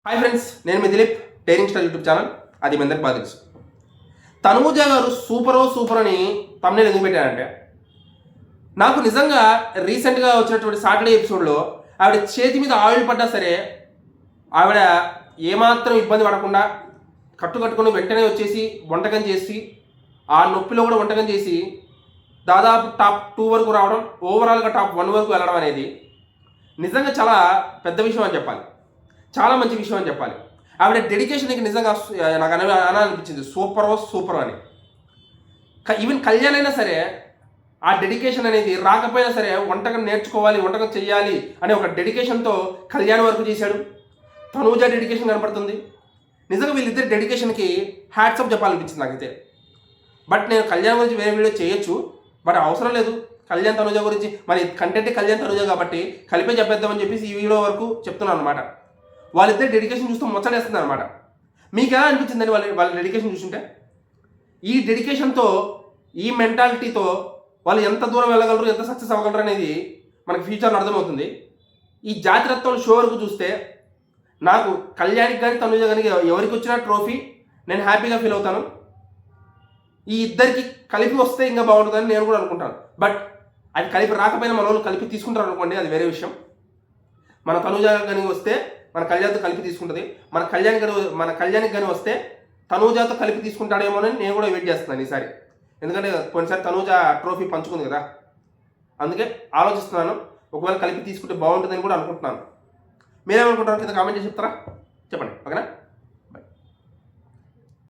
Hi friends, నేను మీ Dilip. Daring star YouTube channel అది మీ అందరికి బాగా తెలుసు. తనుజ గారు సూపర్ అని తమ్నేల్ ఎందుకు పెట్టారంటే, నాకు నిజంగా రీసెంట్గా వచ్చినటువంటి సాటర్డే ఎపిసోడ్లో ఆవిడ చేతి మీద ఆయిల్ పడ్డా సరే ఆవిడ ఏమాత్రం ఇబ్బంది పడకుండా కట్టుకొని వెంటనే వచ్చేసి వంటకం చేసి ఆ నొప్పిలో కూడా వంటకం చేసి దాదాపు టాప్ 2 వరకు రావడం, ఓవరాల్గా టాప్ 1 వరకు వెళ్ళడం అనేది నిజంగా చాలా పెద్ద విషయం అని చెప్పాలి. చాలా మంచి విషయం అని చెప్పాలి. ఆవిడ డెడికేషన్కి నిజంగా నాకు అనిపించింది సూపర్ అని. ఈవెన్ కళ్యాణ్ అయినా సరే ఆ డెడికేషన్ అనేది రాకపోయినా సరే వంటకం నేర్చుకోవాలి, వంటకం చెయ్యాలి అనే ఒక డెడికేషన్తో కళ్యాణ్ వరకు చేశాడు. తనూజ డెడికేషన్ కనపడుతుంది. నిజంగా వీళ్ళిద్దరి డెడికేషన్కి హ్యాట్సప్ చెప్పాలనిపించింది నాకైతే. బట్ నేను కళ్యాణ్ గురించి వేరే వీడియో చేయొచ్చు, బట్ అవసరం లేదు. కళ్యాణ్ తనూజ గురించి మరి కంటెంట్ కళ్యాణ్ తనూజ కాబట్టి కలిపే చెప్పేద్దామని చెప్పేసి ఈ వీడియో వరకు చెప్తున్నాను అనమాట. వాళ్ళిద్దరు డెడికేషన్ చూస్తూ ముచ్చటేస్తుంది అనమాట. మీకు ఎలా అనిపించిందని వాళ్ళ డెడికేషన్ చూస్తుంటే? ఈ డెడికేషన్తో, ఈ మెంటాలిటీతో వాళ్ళు ఎంత దూరం వెళ్ళగలరు, ఎంత సక్సెస్ అవ్వగలరు అనేది మనకి ఫ్యూచర్లో అర్థమవుతుంది. ఈ జాతిరత్వం షో వరకు చూస్తే నాకు కళ్యాణ్కి కానీ తనుజ కానీ ఎవరికి వచ్చినా ట్రోఫీ నేను హ్యాపీగా ఫీల్ అవుతాను. ఈ ఇద్దరికి కలిపి వస్తే ఇంకా బాగుంటుందని నేను కూడా అనుకుంటాను. బట్ అది కలిపి రాకపోయినా మన వాళ్ళు కలిపి తీసుకుంటారు అనుకోండి, అది వేరే విషయం. మన తనుజ కానీ వస్తే మన కళ్యాణ్తో కలిపి తీసుకుంటుంది. మన కళ్యాణ్కి కానీ వస్తే తనూజతో కలిపి తీసుకుంటాడేమో అని నేను కూడా వెయిట్ చేస్తున్నాను ఈసారి. ఎందుకంటే కొన్నిసారి తనూజ ట్రోఫీ పంచుకుంది కదా, అందుకే ఆలోచిస్తున్నాను. ఒకవేళ కలిపి తీసుకుంటే బాగుంటుందని కూడా అనుకుంటున్నాను. మీరేమనుకుంటారు కింద కామెంట్ చేసి చెప్తారా? చెప్పండి, ఓకేనా?